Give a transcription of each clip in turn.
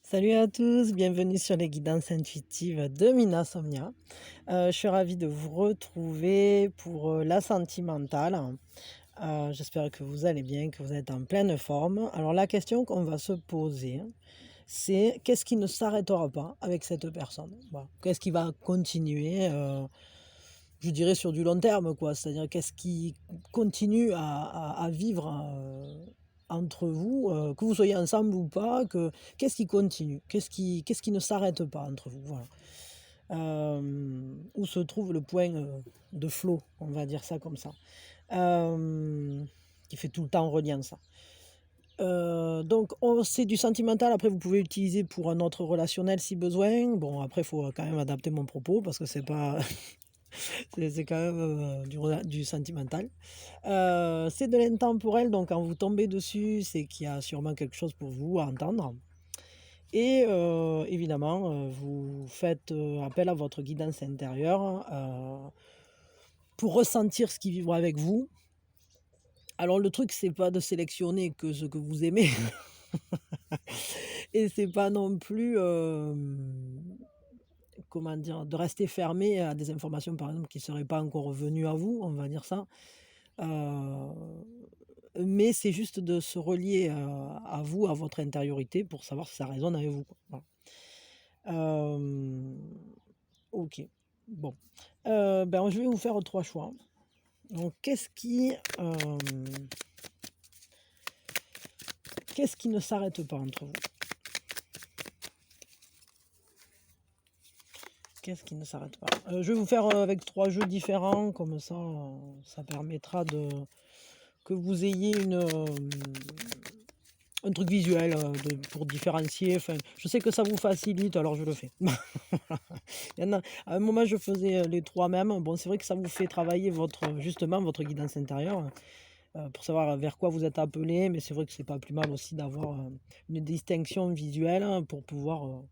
Salut à tous, bienvenue sur les guidances intuitives de Mina Somnia. Je suis ravie de vous retrouver pour la sentimentale. J'espère que vous allez bien, que vous êtes en pleine forme. Alors la question qu'on va se poser, c'est qu'est-ce qui ne s'arrêtera pas avec cette personne? Voilà. Qu'est-ce qui va continuer, je dirais sur du long terme, quoi. C'est-à-dire qu'est-ce qui continue à vivre entre vous, que vous soyez ensemble ou pas, qu'est-ce qui continue? Qu'est-ce qui ne s'arrête pas entre vous? Voilà. Où se trouve le point de flot, on va dire ça comme ça, qui fait tout le temps reliant ça. Donc, c'est du sentimental. Après, vous pouvez l'utiliser pour un autre relationnel si besoin. Bon, après, il faut quand même adapter mon propos parce que c'est pas. C'est quand même du sentimental. C'est de l'intemporel, donc quand vous tombez dessus, c'est qu'il y a sûrement quelque chose pour vous à entendre. Et évidemment, vous faites appel à votre guidance intérieure pour ressentir ce qui vivra avec vous. Alors le truc, c'est pas de sélectionner que ce que vous aimez, et c'est pas non plus, comment dire? De rester fermé à des informations, par exemple, qui seraient pas encore venues à vous, on va dire ça. Heu, mais c'est juste de se relier, à vous, à votre intériorité pour savoir si ça résonne avec vous, quoi. Voilà. Hem, OK. Bon, ben, je vais vous faire 3 choix. Donc qu'est-ce qui ne s'arrête pas entre vous? Qu'est-ce qui ne s'arrête pas? Je vais vous faire, avec 3 jeux différents, comme ça permettra que vous ayez un truc visuel, pour différencier. Enfin, je sais que ça vous facilite, alors je le fais. Voilà. Il y en a à un moment, je faisais, les 3 mêmes. Bon, c'est vrai que ça vous fait travailler justement votre guidance intérieure, pour savoir vers quoi vous êtes appelé, mais c'est vrai que c'est pas plus mal aussi d'avoir, une distinction visuelle, hein, pour pouvoir,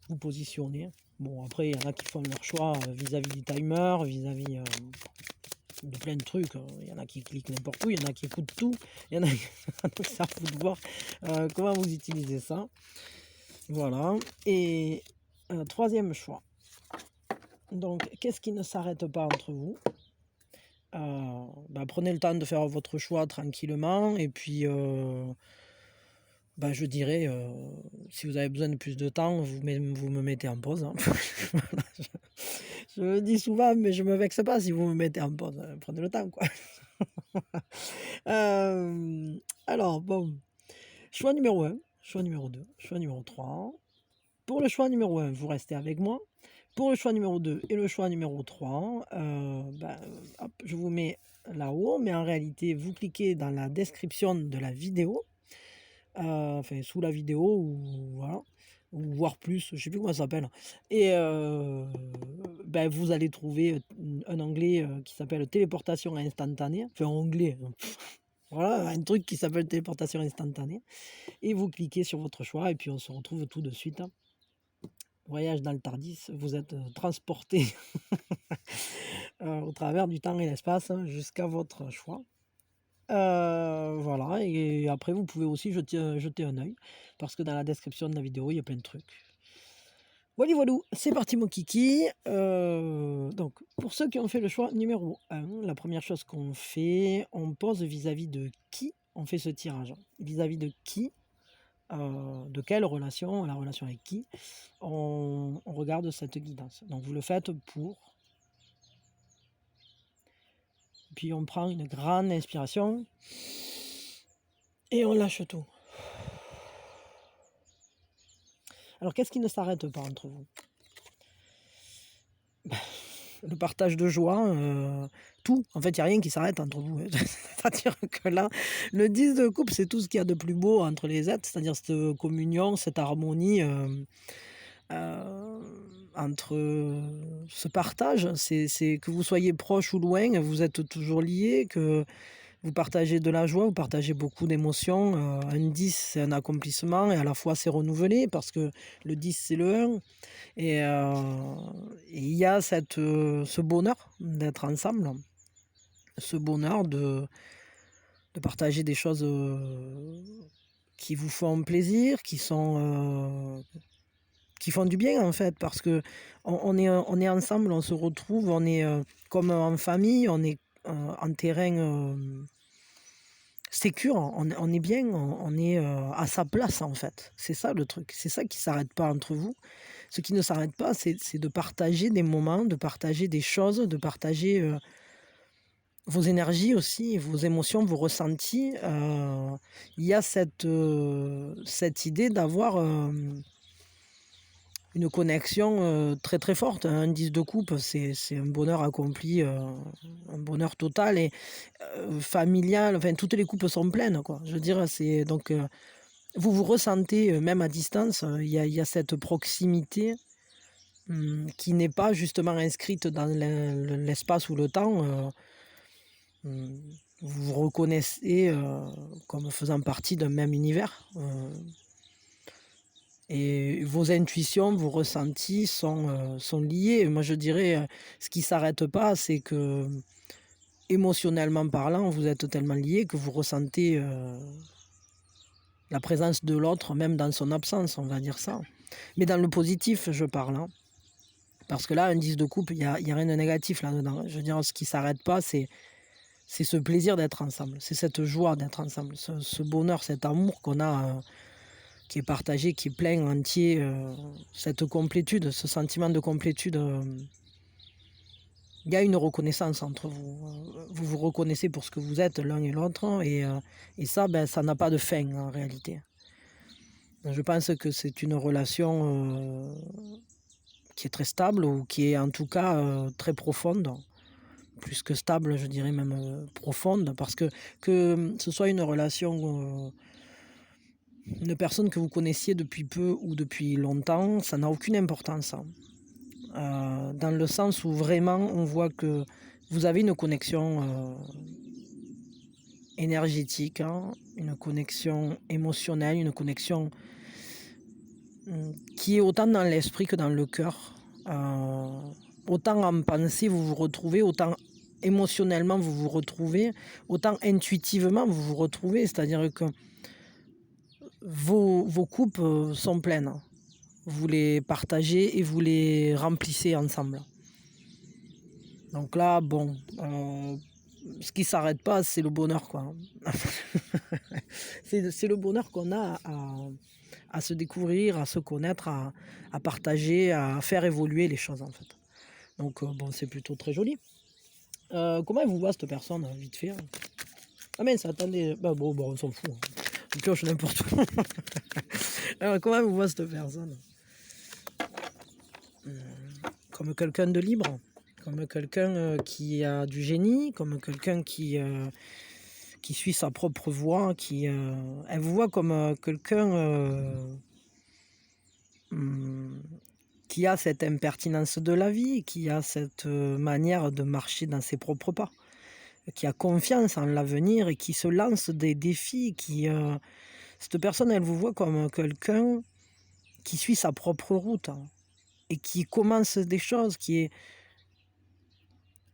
vous positionner. Bon, après, il y en a qui font leur choix, vis-à-vis du timer, vis-à-vis, de plein de trucs, il y en a qui cliquent n'importe où, il y en a qui écoutent tout, il y en a donc c'est à vous de voir, comment vous utilisez ça. Voilà. Et 3e choix, donc qu'est-ce qui ne s'arrête pas entre vous? Bah, prenez le temps de faire votre choix tranquillement et puis, bah, je dirais, si vous avez besoin de plus de temps, vous me mettez en pause, hein. Voilà, je le dis souvent, mais je me vexe pas si vous me mettez en pause, prenez le temps, quoi. Hem, alors bon, choix numéro 1, choix numéro 2, choix numéro 3. Pour le choix numéro 1, vous restez avec moi. Pour le choix numéro 2 et le choix numéro 3, ben, hop, je vous mets là-haut, mais en réalité, vous cliquez dans la description de la vidéo, enfin sous la vidéo ou voilà, ou voir plus, je sais plus comment ça s'appelle, et ben, vous allez trouver, un onglet, qui s'appelle téléportation instantanée, enfin onglet, voilà, un truc qui s'appelle téléportation instantanée, et vous cliquez sur votre choix et puis on se retrouve tout de suite, hein. Voyage dans le Tardis, vous êtes, transporté au travers du temps et l'espace, hein, jusqu'à votre choix. Voilà, et après vous pouvez aussi jeter un œil parce que dans la description de la vidéo, il y a plein de trucs. Voilà, voilou, c'est parti mon kiki. Donc pour ceux qui ont fait le choix numéro 1, la première chose qu'on fait, on pose vis-à-vis de qui on fait ce tirage? Vis-à-vis de qui, de quelle relation, la relation avec qui on regarde cette guidance. Donc vous le faites puis on prend une grande inspiration et on lâche tout. Alors qu'est-ce qui ne s'arrête pas entre vous? Le partage de joie, tout. En fait, il y a rien qui s'arrête entre vous. C'est-à-dire que là, le 10 de coupe, c'est tout ce qu'il y a de plus beau entre les êtres, c'est-à-dire cette communion, cette harmonie, entre, ce partage. C'est que vous soyez proche ou loin, vous êtes toujours liés, que vous partagez de la joie, vous partagez beaucoup d'émotions. Un 10, c'est un accomplissement et à la fois c'est renouvelé parce que le 10, c'est le 1. Et il y a ce bonheur d'être ensemble, ce bonheur de partager des choses, qui vous font plaisir, qui font du bien en fait, parce que on est ensemble, on se retrouve, on est comme en famille, on est en terrain sécure, on est bien, on est à sa place en fait. C'est ça le truc, c'est ça qui s'arrête pas entre vous. Ce qui ne s'arrête pas, c'est de partager des moments, de partager des choses, de partager vos énergies aussi, vos émotions, vos ressentis. Il y a cette idée d'avoir une connexion très très forte. Un 10 de coupe, c'est un bonheur accompli, un bonheur total et familial. Enfin, toutes les coupes sont pleines, quoi. Je veux dire, c'est donc vous vous ressentez même à distance. Il y a cette proximité qui n'est pas justement inscrite dans l'espace ou le temps. Vous vous reconnaissez comme faisant partie d'un même univers. Et vos intuitions, vos ressentis sont liés. Moi, je dirais, ce qui ne s'arrête pas, c'est que, émotionnellement parlant, vous êtes tellement liés que vous ressentez la présence de l'autre, même dans son absence, on va dire ça. Mais dans le positif, je parle. Hein. Parce que là, un 10 de coupe, il y a rien de négatif là-dedans. Je veux dire, ce qui ne s'arrête pas, c'est ce plaisir d'être ensemble. C'est cette joie d'être ensemble. Ce bonheur, cet amour qu'on a... qui est partagé, qui est plein, entier, cette complétude, ce sentiment de complétude, il y a une reconnaissance entre vous. Vous vous reconnaissez pour ce que vous êtes l'un et l'autre, et ça, ben, ça n'a pas de fin en réalité. Je pense que c'est une relation qui est très stable, ou qui est en tout cas très profonde. Plus que stable, je dirais même profonde, parce que ce soit une relation... une personne que vous connaissiez depuis peu ou depuis longtemps, ça n'a aucune importance. Hein. Dans le sens où vraiment on voit que vous avez une connexion énergétique, hein, une connexion émotionnelle, une connexion qui est autant dans l'esprit que dans le cœur. Autant en pensée vous vous retrouvez, autant émotionnellement vous vous retrouvez, autant intuitivement vous vous retrouvez, c'est-à-dire que vos coupes sont pleines. Vous les partagez et vous les remplissez ensemble. Donc là, bon, ce qui s'arrête pas, c'est le bonheur, quoi. C'est le bonheur qu'on a à se découvrir, à se connaître, à partager, à faire évoluer les choses, en fait. Donc, bon, c'est plutôt très joli. Comment elle vous voit, cette personne, vite fait? Ah mince, attendez, bah, bon, on s'en fout. On pioche n'importe où. Alors, comment elle vous voit, cette personne? Comme quelqu'un de libre, comme quelqu'un qui a du génie, comme quelqu'un qui suit sa propre voie, elle vous voit comme quelqu'un qui a cette impertinence de la vie, qui a cette manière de marcher dans ses propres pas, qui a confiance en l'avenir et qui se lance des défis, cette personne, elle vous voit comme quelqu'un qui suit sa propre route, hein, et qui commence des choses, qui est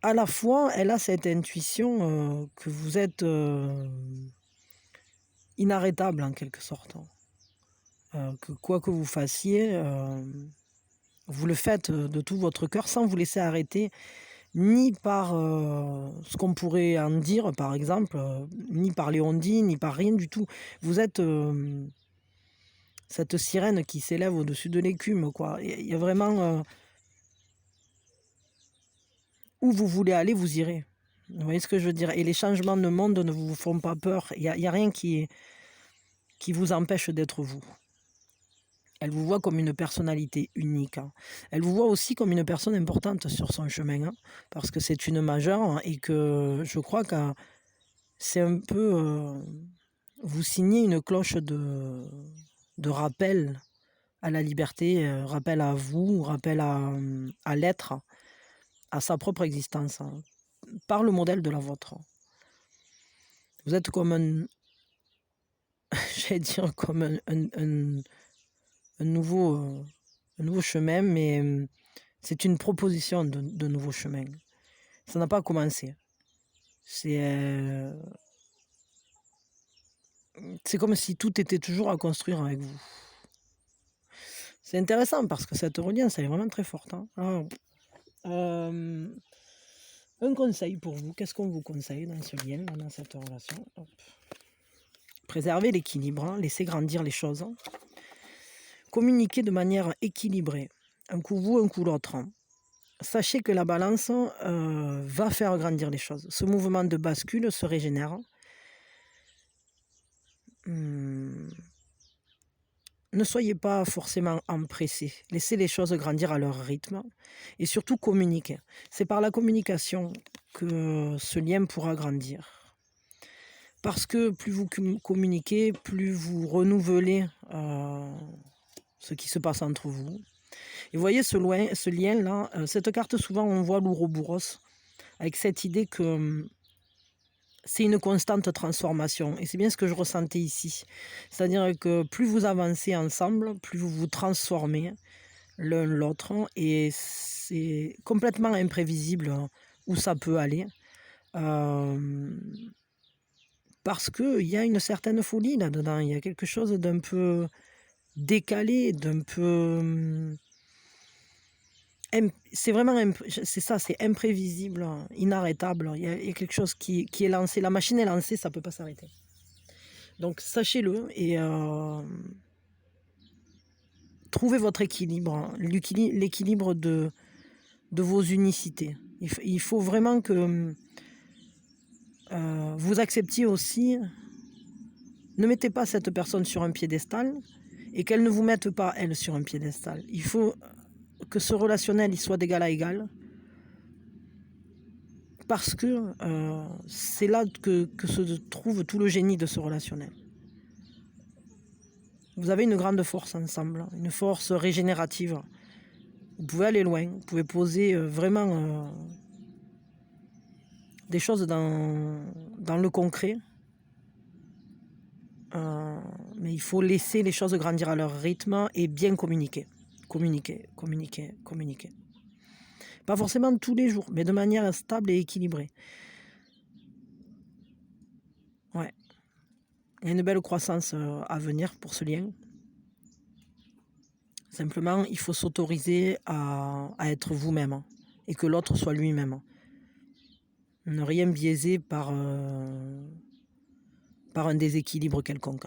à la fois, elle a cette intuition que vous êtes inarrêtable en quelque sorte. Que quoi que vous fassiez, vous le faites de tout votre cœur sans vous laisser arrêter ni par ce qu'on pourrait en dire, par exemple, ni par les on-dit, ni par rien du tout. Vous êtes cette sirène qui s'élève au-dessus de l'écume, quoi. Il y a vraiment... où vous voulez aller, vous irez. Vous voyez ce que je veux dire? Et les changements de monde ne vous font pas peur. Il y a rien qui vous empêche d'être vous. Elle vous voit comme une personnalité unique. Hein. Elle vous voit aussi comme une personne importante sur son chemin, hein, parce que c'est une majeure, hein, et que je crois que c'est un peu... vous signez une cloche de rappel à la liberté, rappel à vous, rappel à l'être, à sa propre existence, hein, par le modèle de la vôtre. Vous êtes comme un... j'allais dire comme un nouveau chemin, mais c'est une proposition de nouveau chemin. Ça n'a pas commencé. C'est C'est comme si tout était toujours à construire avec vous. C'est intéressant parce que cette reliance, elle est vraiment très forte, hein. Alors, un conseil pour vous, qu'est-ce qu'on vous conseille dans ce lien, dans cette relation? Hop. Préserver l'équilibre, hein, laisser grandir les choses, hein. Communiquer de manière équilibrée, un coup vous, un coup l'autre, hein. Sachez que la balance va faire grandir les choses. Ce mouvement de bascule se régénère. Hum, Ne soyez pas forcément empressés. Laissez les choses grandir à leur rythme et surtout communiquez. C'est par la communication que ce lien pourra grandir. Parce que plus vous communiquez, plus vous renouvelez ce qui se passe entre vous. Et vous voyez ce lien-là, cette carte, souvent on voit l'Ouroboros, avec cette idée que c'est une constante transformation. Et c'est bien ce que je ressentais ici. C'est-à-dire que plus vous avancez ensemble, plus vous vous transformez l'un l'autre. Et c'est complètement imprévisible où ça peut aller. Parce qu'il y a une certaine folie là-dedans. Il y a quelque chose d'un peu décalé, d'un peu... C'est vraiment, c'est ça, c'est imprévisible, inarrêtable. Il y a quelque chose qui est lancé. La machine est lancée, ça ne peut pas s'arrêter. Donc sachez-le et trouvez votre équilibre, hein, l'équilibre de vos unicités. Il faut vraiment que vous acceptiez aussi, ne mettez pas cette personne sur un piédestal et qu'elle ne vous mette pas, elle, sur un piédestal. Il faut que ce relationnel il soit d'égal à égal. Parce que c'est là que se trouve tout le génie de ce relationnel. Vous avez une grande force ensemble, une force régénérative. Vous pouvez aller loin, vous pouvez poser vraiment des choses dans le concret. Mais il faut laisser les choses grandir à leur rythme et bien communiquer. Communiquer. Pas forcément tous les jours, mais de manière stable et équilibrée. Ouais. Il y a une belle croissance à venir pour ce lien. Simplement, il faut s'autoriser à être vous-même et que l'autre soit lui-même. Ne rien biaiser par un déséquilibre quelconque.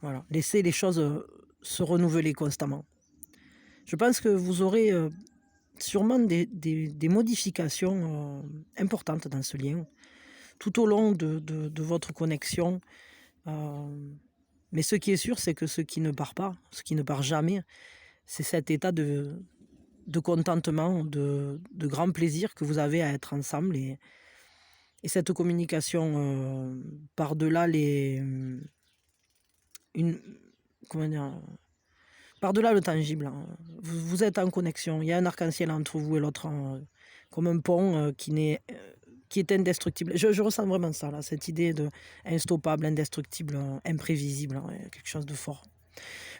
Voilà. Laissez les choses se renouveler constamment. Je pense que vous aurez sûrement des modifications importantes dans ce lien tout au long de votre connexion. Mais ce qui est sûr, c'est que ce qui ne part pas, ce qui ne part jamais, c'est cet état de contentement, de grand plaisir que vous avez à être ensemble et cette communication par-delà par-delà le tangible. Vous êtes en connexion, il y a un arc-en-ciel entre vous et l'autre, comme un pont qui est indestructible. Je ressens vraiment ça, là, cette idée de instoppable, indestructible, imprévisible, quelque chose de fort.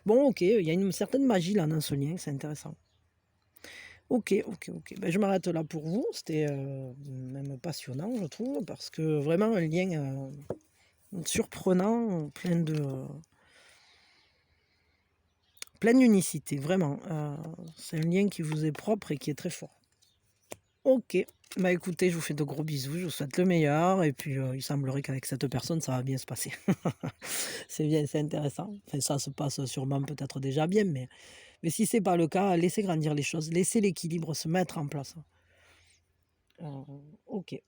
Bon, ok, il y a une certaine magie là dans ce lien, c'est intéressant. Ok. Ben, je m'arrête là pour vous. C'était même passionnant, je trouve, parce que vraiment un lien surprenant, pleine d'unicité, vraiment. C'est un lien qui vous est propre et qui est très fort. Ok, bah écoutez, je vous fais de gros bisous, je vous souhaite le meilleur, et puis il semblerait qu'avec cette personne, ça va bien se passer. C'est bien, c'est intéressant. Enfin, ça se passe sûrement peut-être déjà bien, mais si c'est pas le cas, laissez grandir les choses, laissez l'équilibre se mettre en place. Ok.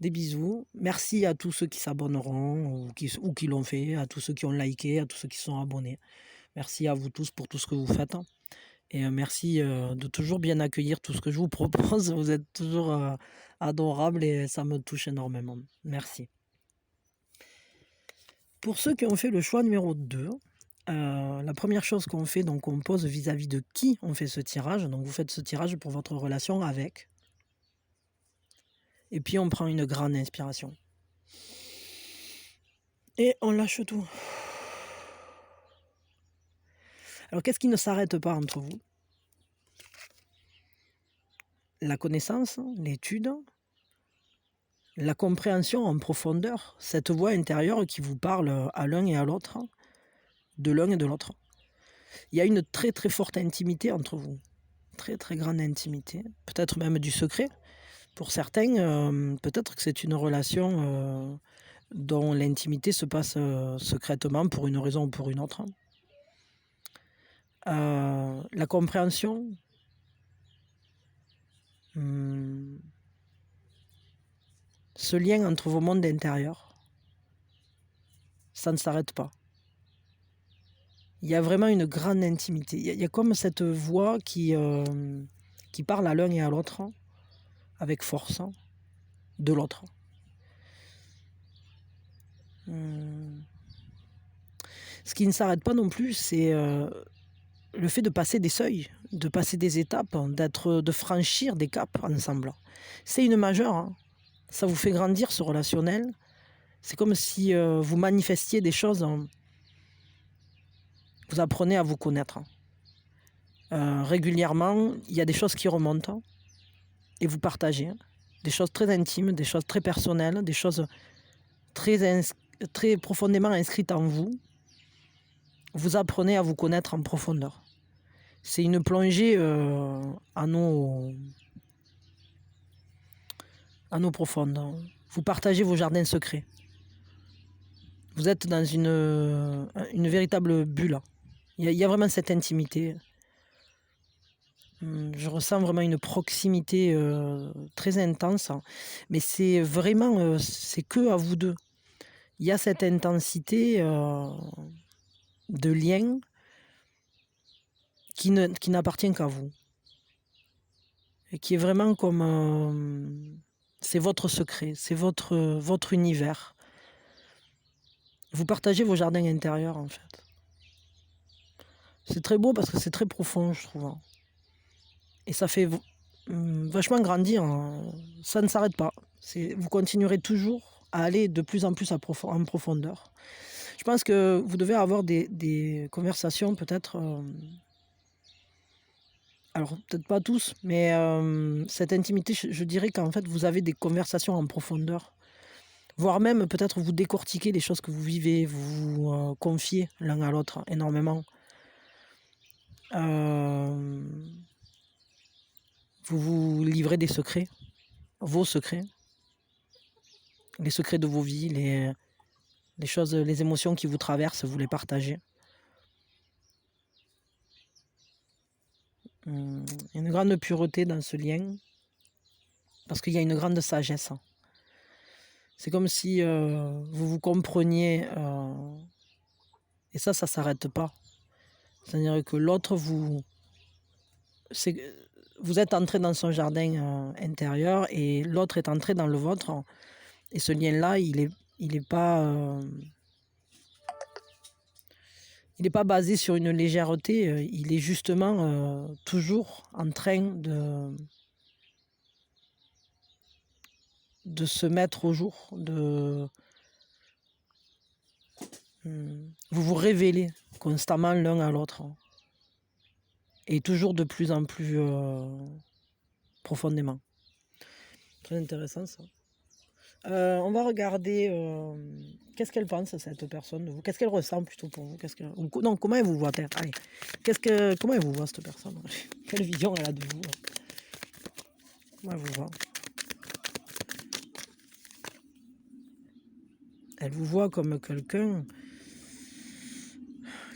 Des bisous. Merci à tous ceux qui s'abonneront ou qui l'ont fait, à tous ceux qui ont liké, à tous ceux qui sont abonnés. Merci à vous tous pour tout ce que vous faites. Et merci de toujours bien accueillir tout ce que je vous propose. Vous êtes toujours adorables et ça me touche énormément. Merci. Pour ceux qui ont fait le choix numéro 2, la première chose qu'on fait, donc on pose vis-à-vis de qui on fait ce tirage. Donc vous faites ce tirage pour votre relation avec. Et puis on prend une grande inspiration. Et on lâche tout. Alors qu'est-ce qui ne s'arrête pas entre vous? La connaissance, l'étude, la compréhension en profondeur, cette voix intérieure qui vous parle à l'un et à l'autre, de l'un et de l'autre. Il y a une très très forte intimité entre vous, très très grande intimité, peut-être même du secret. Pour certains, peut-être que c'est une relation dont l'intimité se passe secrètement pour une raison ou pour une autre. La compréhension, ce lien entre vos mondes intérieurs, ça ne s'arrête pas. Il y a vraiment une grande intimité. Il y a comme cette voix qui parle à l'un et à l'autre avec force de l'autre. Ce qui ne s'arrête pas non plus, c'est le fait de passer des seuils, de passer des étapes, de franchir des caps ensemble. C'est une majeure, hein. Ça vous fait grandir ce relationnel. C'est comme si vous manifestiez des choses, vous apprenez à vous connaître. Régulièrement, il y a des choses qui remontent et vous partagez. Des choses très intimes, des choses très personnelles, des choses très profondément inscrites en vous. Vous apprenez à vous connaître en profondeur. C'est une plongée à nos profondes. Vous partagez vos jardins secrets. Vous êtes dans une véritable bulle. Il y a vraiment cette intimité. Je ressens vraiment une proximité très intense. Mais c'est vraiment, c'est que à vous deux. Il y a cette intensité de lien qui n'appartient qu'à vous. Et qui est vraiment comme... c'est votre secret, c'est votre univers. Vous partagez vos jardins intérieurs, en fait. C'est très beau parce que c'est très profond, je trouve. Et ça fait vachement grandir. Ça ne s'arrête pas. Vous continuerez toujours à aller de plus en plus en profondeur. Je pense que vous devez avoir des conversations peut-être... alors, peut-être pas tous, mais cette intimité, je dirais qu'en fait, vous avez des conversations en profondeur. Voire même, peut-être, vous décortiquez les choses que vous vivez, vous vous confiez l'un à l'autre énormément. Vous vous livrez des secrets, vos secrets, les secrets de vos vies, les choses, les émotions qui vous traversent, vous les partagez. Il y a une grande pureté dans ce lien, parce qu'il y a une grande sagesse. C'est comme si vous vous compreniez, et ça s'arrête pas. C'est-à-dire que l'autre, vous êtes entré dans son jardin intérieur et l'autre est entré dans le vôtre. Et ce lien-là, il est pas basé sur une légèreté, il est justement toujours en train de se mettre au jour, vous vous révélez constamment l'un à l'autre. Et toujours de plus en plus profondément. Très intéressant ça. On va regarder qu'est-ce qu'elle pense, cette personne de vous. Qu'est-ce qu'elle ressent plutôt pour vous. Non, comment elle vous voit? Allez. Comment elle vous voit, cette personne? Quelle vision elle a de vous? Comment elle vous voit? Elle vous voit comme quelqu'un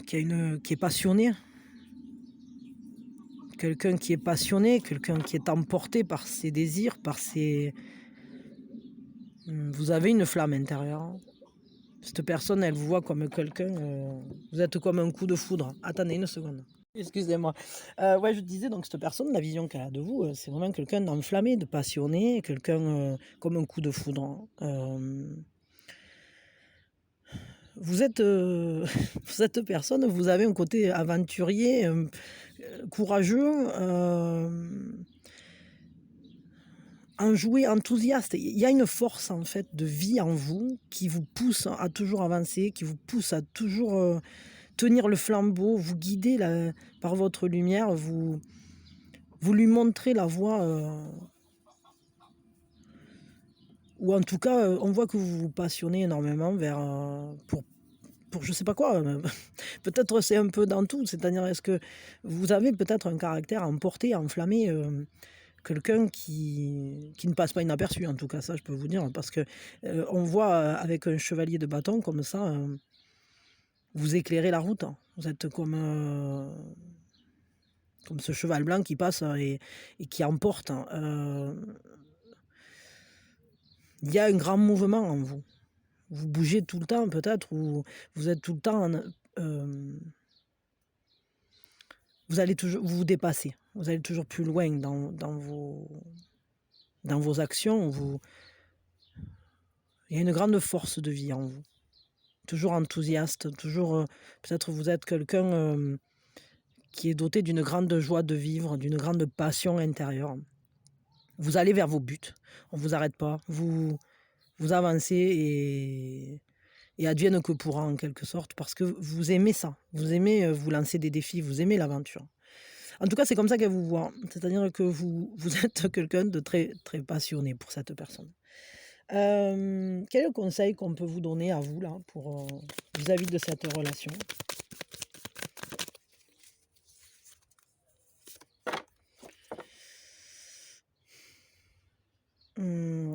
qui est passionné. Quelqu'un qui est passionné, quelqu'un qui est emporté par ses désirs, par ses... Vous avez une flamme intérieure. Cette personne, elle vous voit comme quelqu'un... vous êtes comme un coup de foudre. Attendez une seconde. Excusez-moi. Ouais, je disais, donc cette personne, la vision qu'elle a de vous, c'est vraiment quelqu'un d'enflammé, de passionné, quelqu'un comme un coup de foudre. Vous êtes cette personne, vous avez un côté aventurier, courageux, enjoué, enthousiaste. Il y a une force en fait de vie en vous qui vous pousse à toujours avancer, qui vous pousse à toujours tenir le flambeau, vous guider par votre lumière, vous lui montrez la voie ou en tout cas, on voit que vous vous passionnez énormément vers, pour je sais pas quoi, peut-être c'est un peu dans tout, c'est-à-dire est-ce que vous avez peut-être un caractère à emporter, à enflammer, quelqu'un qui ne passe pas inaperçu en tout cas, ça je peux vous dire parce que, on voit, avec un chevalier de bâton comme ça, vous éclairez la route, hein. Vous êtes comme ce cheval blanc qui passe, et qui emporte, hein, il y a un grand mouvement en vous. Vous bougez tout le temps peut-être ou vous êtes tout le temps en, vous allez toujours vous dépasser. Vous allez toujours plus loin dans vos actions. Il y a une grande force de vie en vous. Toujours enthousiaste, toujours, peut-être vous êtes quelqu'un, qui est doté d'une grande joie de vivre, d'une grande passion intérieure. Vous allez vers vos buts. On ne vous arrête pas. Vous avancez et advienne que pourra en quelque sorte parce que vous aimez ça. Vous aimez, vous lancer des défis, vous aimez l'aventure. En tout cas, c'est comme ça qu'elle vous voit. C'est-à-dire que vous êtes quelqu'un de très, très passionné pour cette personne. Quel est le conseil qu'on peut vous donner à vous là pour, vis-à-vis de cette relation?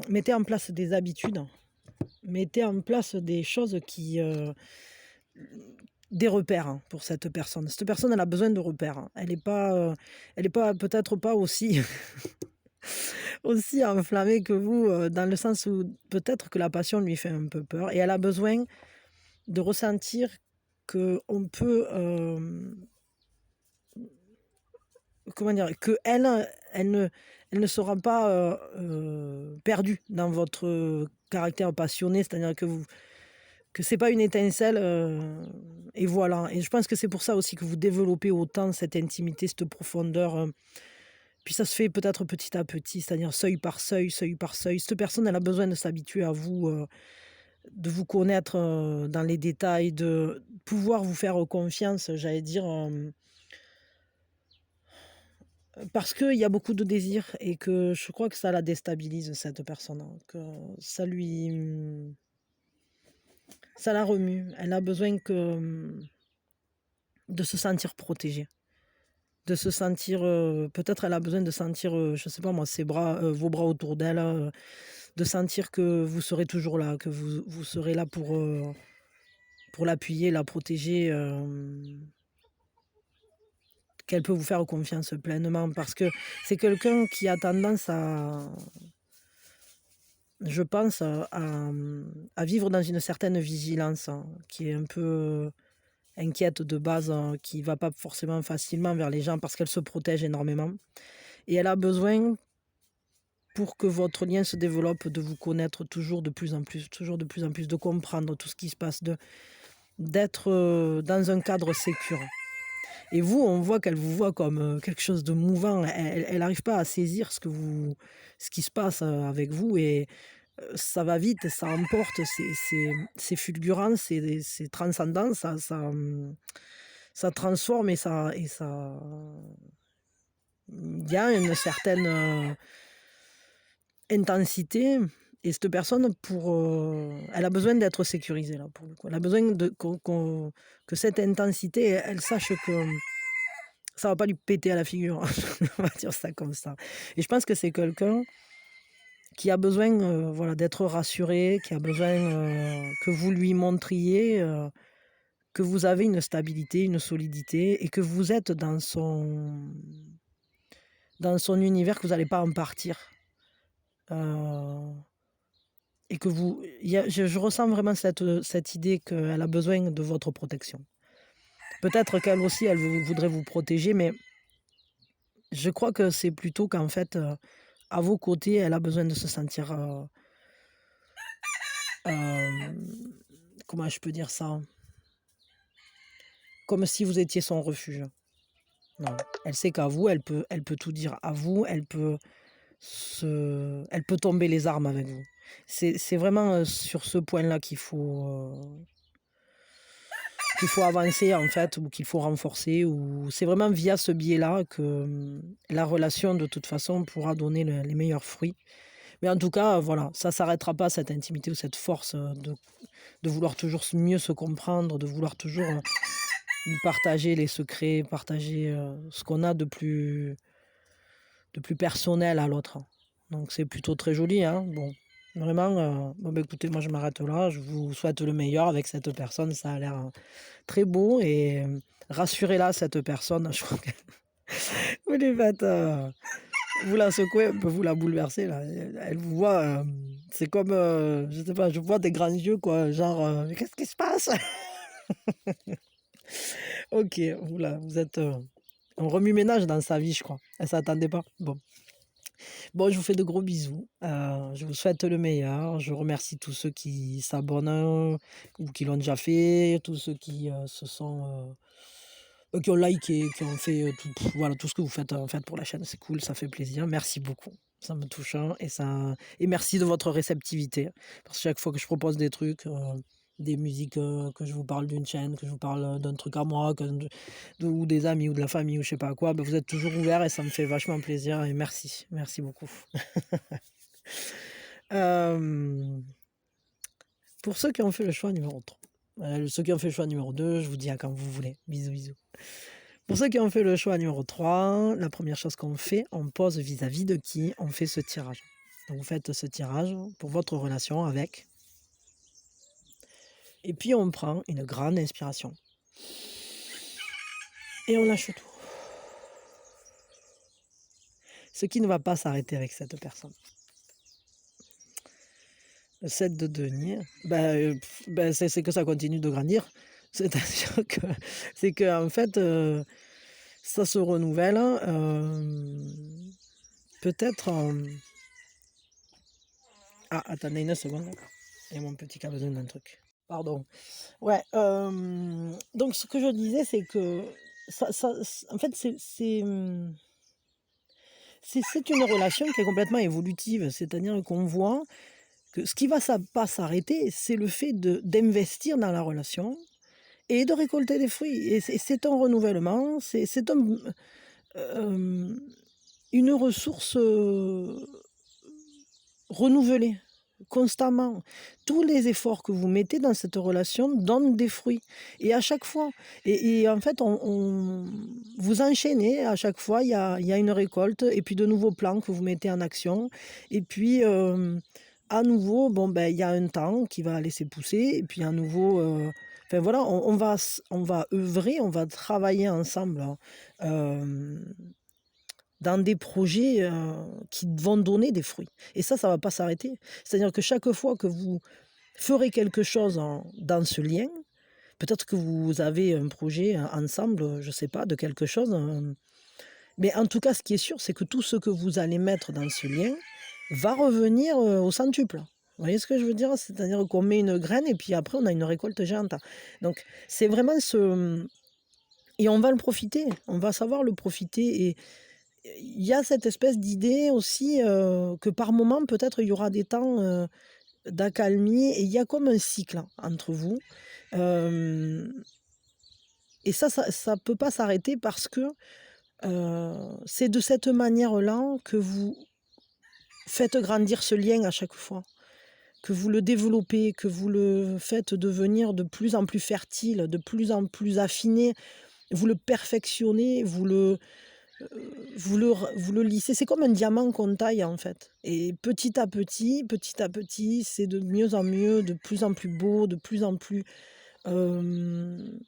Mettez en place des habitudes. Mettez en place des choses qui, des repères, hein, pour cette personne. Cette personne, elle a besoin de repères, hein. Elle est pas peut-être pas aussi aussi enflammée que vous, dans le sens où peut-être que la passion lui fait un peu peur et elle a besoin de ressentir qu'on peut, comment dire? Qu'elle, elle ne sera pas, perdue dans votre caractère passionné, c'est-à-dire que c'est pas une étincelle, et voilà et je pense que c'est pour ça aussi que vous développez autant cette intimité, cette profondeur, puis ça se fait peut-être petit à petit, c'est-à-dire seuil par seuil, seuil par seuil. Cette personne, elle a besoin de s'habituer à vous, de vous connaître, dans les détails, de pouvoir vous faire confiance, j'allais dire, parce qu'il y a beaucoup de désirs et que je crois que ça la déstabilise cette personne, hein, que ça lui, ça la remue. Elle a besoin de se sentir protégée, de se sentir, peut-être elle a besoin de sentir, je sais pas moi, ses bras, vos bras autour d'elle, de sentir que vous serez toujours là, que vous serez là pour l'appuyer, la protéger, qu'elle peut vous faire confiance pleinement parce que c'est quelqu'un qui a tendance à, je pense, à vivre dans une certaine vigilance, hein, qui est un peu inquiète de base, qui va pas forcément facilement vers les gens parce qu'elle se protège énormément et elle a besoin, pour que votre lien se développe, de vous connaître toujours de plus en plus, toujours de plus en plus, de comprendre tout ce qui se passe, d'être, dans un cadre sécure. Et vous, on voit qu'elle vous voit comme, quelque chose de mouvant. Elle n'arrive pas à saisir ce qui se passe, avec vous et ça va vite, ça emporte, c'est fulgurant, c'est transcendant, ça transforme et ça il y a une certaine, intensité et cette personne elle a besoin d'être sécurisée là, pour le coup. Elle a besoin de que cette intensité, elle sache que ça va pas lui péter à la figure, on va dire ça comme ça et je pense que c'est quelqu'un qui a besoin, voilà, d'être rassuré, qui a besoin, que vous lui montriez, que vous avez une stabilité, une solidité et que vous êtes dans son univers, que vous allez pas en partir. Heu et que vous il y a je ressens vraiment cette idée qu'elle a besoin de votre protection. Peut-être qu'elle aussi, elle voudrait vous protéger, mais je crois que c'est plutôt qu'en fait, à vos côtés, elle a besoin de se sentir, hem, comment je peux dire ça? Comme si vous étiez son refuge. Voilà. Elle sait qu'à vous, elle peut tout dire à vous, elle peut tomber les armes avec vous. C'est vraiment, sur ce point-là qu'il faut avancer en fait ou qu'il faut renforcer ou c'est vraiment via ce biais-là que, la relation de toute façon pourra donner les meilleurs fruits. Mais en tout cas, voilà, ça s'arrêtera pas cette intimité ou cette force, de vouloir toujours mieux se comprendre, de vouloir toujours, partager les secrets, partager, ce qu'on a de plus personnel à l'autre. Donc c'est plutôt très joli, hein. Bon, vraiment, bon, bah, écoutez, moi je m'arrête là. Je vous souhaite le meilleur avec cette personne. Ça a l'air, très beau et rassurez-la cette personne. Je crois que vous lui faites, vous la secouez un peu, vous la bouleversez là. Elle vous voit, c'est comme, je sais pas, je vois des grands yeux quoi, genre, «Mais qu'est-ce qui se passe?» OK, vous êtes, un remue-ménage dans sa vie, je crois. Elle s'attendait pas. Bon. Bon, je vous fais de gros bisous. Je vous souhaite le meilleur. Je remercie tous ceux qui s'abonnent, ou qui l'ont déjà fait, tous ceux qui, se sont, qui ont liké, qui ont fait, voilà, tout ce que vous faites, en fait, pour la chaîne. C'est cool, ça fait plaisir. Merci beaucoup. Ça me touche, hein, et merci de votre réceptivité. Parce que chaque fois que je propose des trucs, des musiques, que je vous parle d'une chaîne, que je vous parle, d'un truc à moi, ou des amis ou de la famille ou je sais pas quoi, vous êtes toujours ouverts et ça me fait vachement plaisir et merci. Merci beaucoup. Hem, pour ceux qui ont fait le choix numéro 3, ceux qui ont fait le choix numéro 2, je vous dis à quand vous voulez. Bisous, bisous. Pour ceux qui ont fait le choix numéro 3, la première chose qu'on fait, on pose vis-à-vis de qui on fait ce tirage. Donc vous faites ce tirage pour votre relation avec, et puis on prend une grande inspiration et on lâche tout. Ce qui ne va pas s'arrêter avec cette personne. Le 7 de denier, c'est que ça continue de grandir. C'est-à-dire que c'est qu'en fait, ça se renouvelle, peut-être, ah, attendez une seconde, il y a mon petit qui a besoin d'un truc. Pardon. Ouais, donc ce que je disais, c'est que ça en fait, c'est une relation qui est complètement évolutive. C'est-à-dire qu'on voit que ce qui va pas s'arrêter, c'est le fait d'investir dans la relation et de récolter des fruits. Et c'est un renouvellement, c'est une ressource, renouvelée, constamment. Tous les efforts que vous mettez dans cette relation donnent des fruits et à chaque fois et en fait, on vous enchaînez à chaque fois, il y a une récolte et puis de nouveaux plans que vous mettez en action et puis, à nouveau, bon, ben, il y a un temps qui va laisser pousser et puis à nouveau, enfin voilà, on va œuvrer, on va travailler ensemble, hein, dans des projets, qui vont donner des fruits et ça va pas s'arrêter. C'est-à-dire que chaque fois que vous ferez quelque chose dans ce lien, peut-être que vous avez un projet, ensemble, je sais pas, de quelque chose, mais en tout cas, ce qui est sûr, c'est que tout ce que vous allez mettre dans ce lien va revenir, au centuple. Vous voyez ce que je veux dire? C'est-à-dire qu'on met une graine et puis après on a une récolte géante. Donc c'est vraiment et on va le profiter, on va savoir le profiter et il y a cette espèce d'idée aussi, que par moment, peut-être, il y aura des temps, d'accalmie et il y a comme un cycle, hein, entre vous. Hem et ça peut pas s'arrêter parce que, c'est de cette manière-là que vous faites grandir ce lien à chaque fois, que vous le développez, que vous le faites devenir de plus en plus fertile, de plus en plus affiné. Vous le perfectionnez, vous le lissez. C'est comme un diamant qu'on taille, en fait et petit à petit, c'est de mieux en mieux, de plus en plus beau, de plus en plus, hem,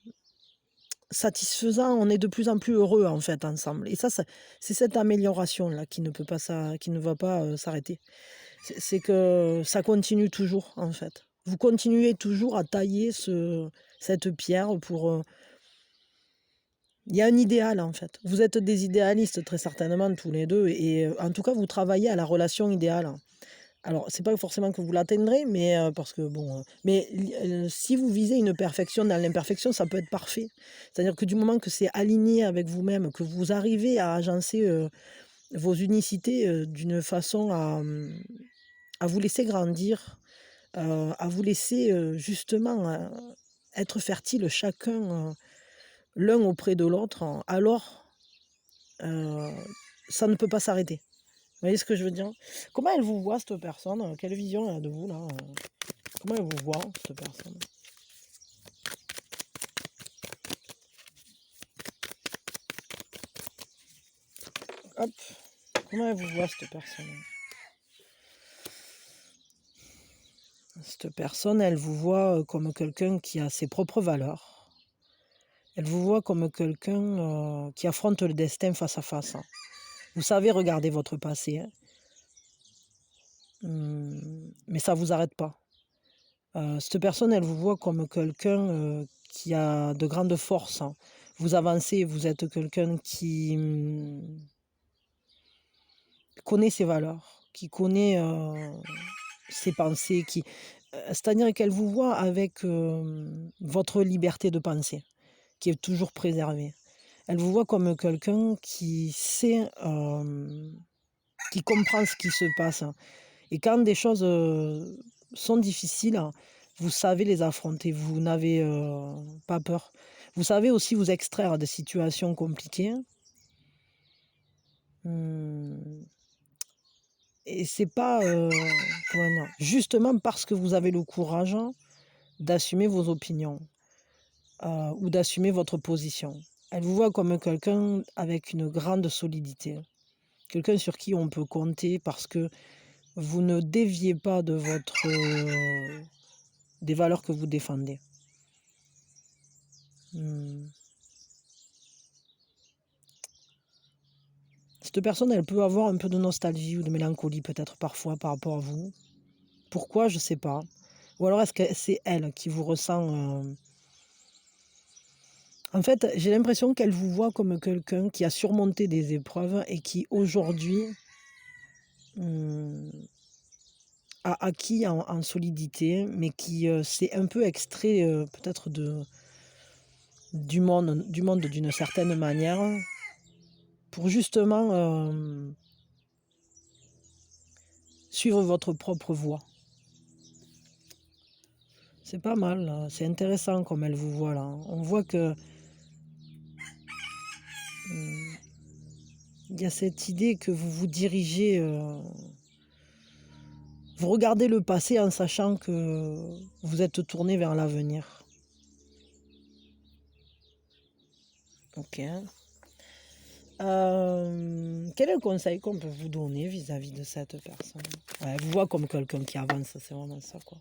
satisfaisant. On est de plus en plus heureux, en fait, ensemble et ça c'est cette amélioration-là qui ne va pas, s'arrêter. C'est que ça continue toujours, en fait. Vous continuez toujours à tailler cette pierre pour, il y a un idéal, en fait. Vous êtes des idéalistes très certainement tous les 2 et en tout cas, vous travaillez à la relation idéale. Alors, c'est pas forcément que vous l'atteindrez, mais parce que bon, mais si vous visez une perfection dans l'imperfection, ça peut être parfait. C'est-à-dire que du moment que c'est aligné avec vous-même, que vous arrivez à agencer, vos unicités, d'une façon à vous laisser grandir, à vous laisser, justement, être fertile chacun, l'un auprès de l'autre, alors, heu, ça ne peut pas s'arrêter. voyez ce que je veux dire? Comment elle vous voit cette personne? Quelle vision elle a de vous là? Comment elle vous voit cette personne? Hop, comment elle vous voit cette personne? Cette personne, elle vous voit comme quelqu'un qui a ses propres valeurs. Elle vous voit comme quelqu'un qui affronte le destin face à face. Vous savez regarder votre passé, hein. Mais ça ne vous arrête pas. Cette personne, elle vous voit comme quelqu'un qui a de grandes forces, hein. Vous avancez, vous êtes quelqu'un qui connaît ses valeurs, qui connaît ses pensées, c'est-à-dire qu'elle vous voit avec votre liberté de penser, qui est toujours préservée. Elle vous voit comme quelqu'un qui sait, qui comprend ce qui se passe. Et quand des choses sont difficiles, vous savez les affronter, vous n'avez pas peur. Vous savez aussi vous extraire de situations compliquées. Et c'est pas, comment dire, justement parce que vous avez le courage d'assumer vos opinions ou d'assumer votre position. Elle vous voit comme quelqu'un avec une grande solidité, quelqu'un sur qui on peut compter parce que vous ne déviez pas de des valeurs que vous défendez. Cette personne, elle peut avoir un peu de nostalgie ou de mélancolie peut-être parfois par rapport à vous. Pourquoi? Je ne sais pas. Ou alors est-ce que c'est elle qui vous ressent En fait, j'ai l'impression qu'elle vous voit comme quelqu'un qui a surmonté des épreuves et qui aujourd'hui a acquis en solidité, mais qui s'est un peu extrait peut-être du monde d'une certaine manière pour justement suivre votre propre voie. C'est pas mal, là. C'est intéressant comme elle vous voit là. On voit que il y a cette idée que vous vous dirigez, vous regardez le passé en sachant que vous êtes tourné vers l'avenir. Ok. Quel est le conseil qu'on peut vous donner vis-à-vis de cette personne? Ouais, elle vous voit comme quelqu'un qui avance, c'est vraiment ça, quoi.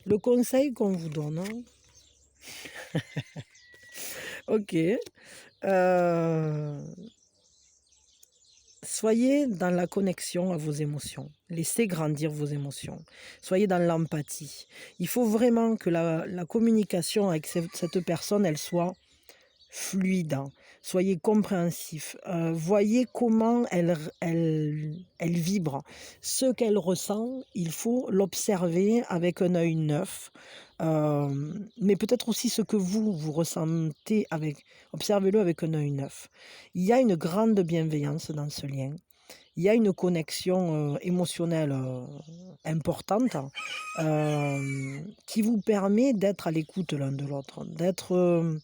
Le conseil qu'on vous donne, hein. Ok. Soyez dans la connexion à vos émotions. Laissez grandir vos émotions. Soyez dans l'empathie. Il faut vraiment que la communication avec cette personne, elle soit fluide. Soyez compréhensif. Voyez comment elle vibre. Ce qu'elle ressent, il faut l'observer avec un œil neuf. Mais peut-être aussi ce que vous ressentez observez-le avec un œil neuf. Il y a une grande bienveillance dans ce lien. Il y a une connexion émotionnelle importante qui vous permet d'être à l'écoute l'un de l'autre, d'être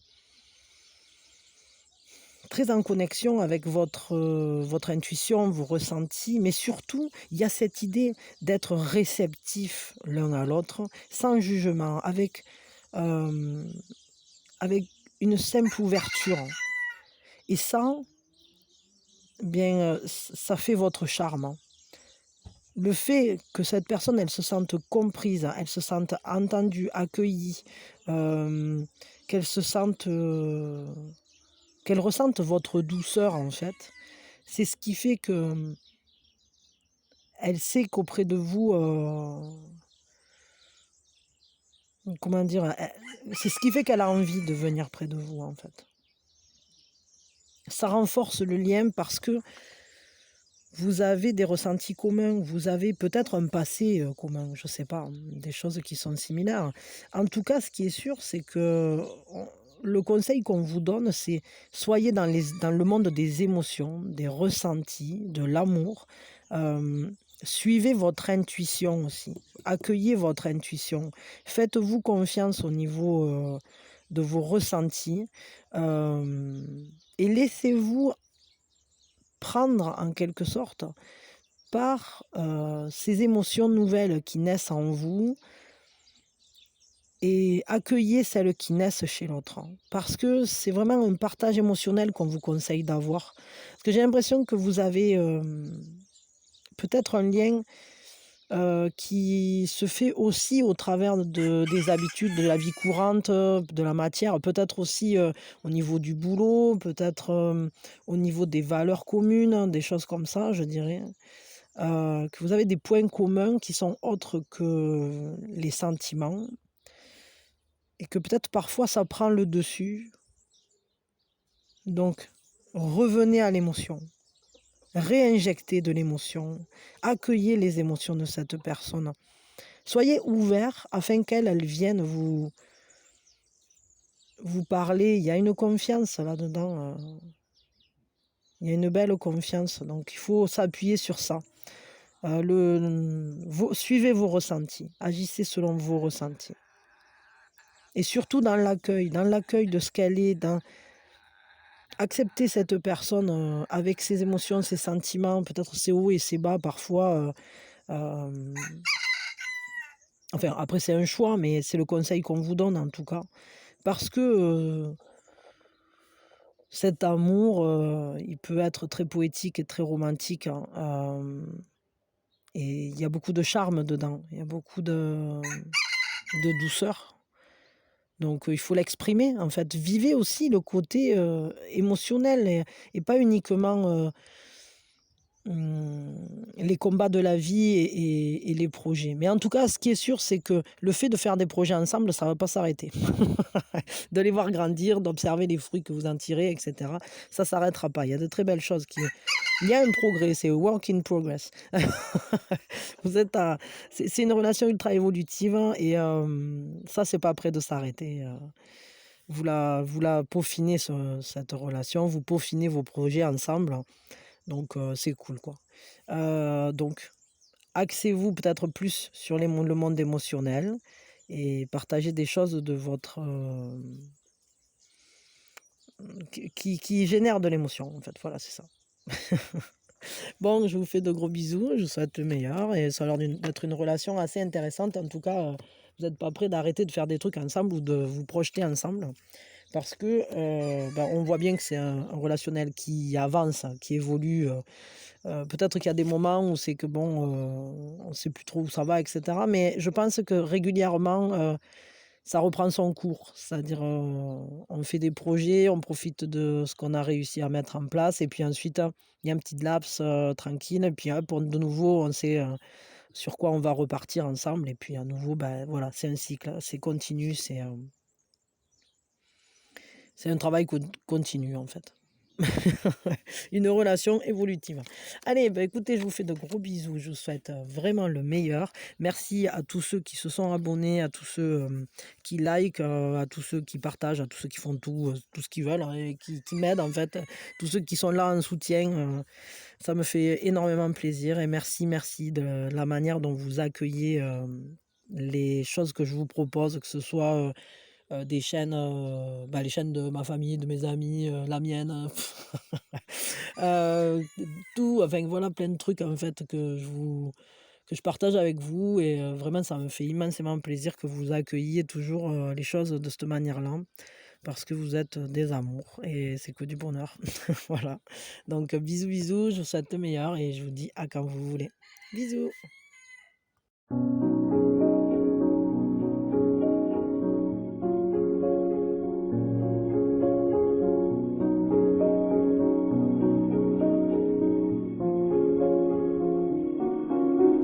très en connexion avec votre intuition, vos ressentis, mais surtout, il y a cette idée d'être réceptif l'un à l'autre, sans jugement, avec une simple ouverture. Et ça, bien, ça fait votre charme. Le fait que cette personne, elle se sente comprise, elle se sente entendue, accueillie, qu'elle se sente, qu'elle ressente votre douceur en fait, c'est ce qui fait que elle sait qu'auprès de vous, comment dire, c'est ce qui fait qu'elle a envie de venir près de vous en fait. Ça renforce le lien parce que vous avez des ressentis communs, vous avez peut-être un passé commun, je ne sais pas, des choses qui sont similaires. En tout cas, ce qui est sûr, c'est que le conseil qu'on vous donne, c'est soyez dans le monde des émotions, des ressentis, de l'amour. Suivez votre intuition aussi. Accueillez votre intuition. Faites-vous confiance au niveau de vos ressentis. Et laissez-vous prendre en quelque sorte par, ces émotions nouvelles qui naissent en vous et accueillez celles qui naissent chez l'autre, hein. Parce que c'est vraiment un partage émotionnel qu'on vous conseille d'avoir. Parce que j'ai l'impression que vous avez, peut-être un lien, qui se fait aussi au travers des habitudes de la vie courante, de la matière, peut-être aussi, au niveau du boulot, peut-être, au niveau des valeurs communes, hein, des choses comme ça, je dirais. Que vous avez des points communs qui sont autres que les sentiments et que peut-être parfois ça prend le dessus. Donc revenez à l'émotion, réinjectez de l'émotion, accueillez les émotions de cette personne. Soyez ouvert afin qu'elle, elle vienne vous parler. Il y a une confiance là-dedans, il y a une belle confiance, donc il faut s'appuyer sur ça. Suivez vos ressentis, agissez selon vos ressentis. Et surtout dans l'accueil de ce qu'elle est, accepter cette personne, avec ses émotions, ses sentiments, peut-être ses hauts et ses bas parfois, hem, enfin après c'est un choix, mais c'est le conseil qu'on vous donne en tout cas. Parce que, cet amour, il peut être très poétique et très romantique, hein, et il y a beaucoup de charme dedans, il y a beaucoup de douceur. Donc, il faut l'exprimer en fait. Vivez aussi le côté, émotionnel et pas uniquement, les combats de la vie et les projets. Mais en tout cas, ce qui est sûr, c'est que le fait de faire des projets ensemble, ça va pas s'arrêter. De les voir grandir, d'observer les fruits que vous en tirez et cetera, ça s'arrêtera pas. Il y a de très belles choses qui il y a un progrès, c'est work in progress. Vous êtes à c'est une relation ultra évolutive, hein, et ça, c'est pas près de s'arrêter, vous la peaufinez cette relation, vous peaufinez vos projets ensemble, donc c'est cool, quoi. Donc axez-vous peut-être plus sur le monde émotionnel et partagez des choses de votre, qui génèrent de l'émotion, en fait. Voilà, c'est ça. Bon, je vous fais de gros bisous, je vous souhaite le meilleur et ça a l'air d'être une relation assez intéressante. En tout cas, vous n'êtes pas prêts d'arrêter de faire des trucs ensemble ou de vous projeter ensemble parce que, on voit bien que c'est un relationnel qui avance, qui évolue, peut-être qu'il y a des moments où c'est que bon, on ne sait plus trop où ça va et cetera, mais je pense que régulièrement, ça reprend son cours. C'est-à-dire, on fait des projets, on profite de ce qu'on a réussi à mettre en place et puis ensuite, il y a un petit laps, tranquille et puis hop, de nouveau, on sait, sur quoi on va repartir ensemble et puis à nouveau, ben, voilà, c'est un cycle, hein, c'est continu, c'est un travail continu, en fait. Une relation évolutive. Allez, bah, écoutez, je vous fais de gros bisous. Je vous souhaite vraiment le meilleur. Merci à tous ceux qui se sont abonnés, à tous ceux qui likent, à tous ceux qui partagent, à tous ceux qui font tout ce qu'ils veulent, hein, et qui m'aident en fait. Tous ceux qui sont là en soutien, ça me fait énormément plaisir. Et merci, merci de la manière dont vous accueillez les choses que je vous propose, que ce soit des chaînes, les chaînes de ma famille, de mes amis, la mienne, tout, enfin voilà, plein de trucs en fait que je partage avec vous et vraiment ça me fait immensément plaisir que vous accueilliez toujours, les choses de cette manière-là, parce que vous êtes des amours et c'est que du bonheur. Voilà, donc bisous, bisous, je vous souhaite le meilleur et je vous dis à quand vous voulez. Bisous.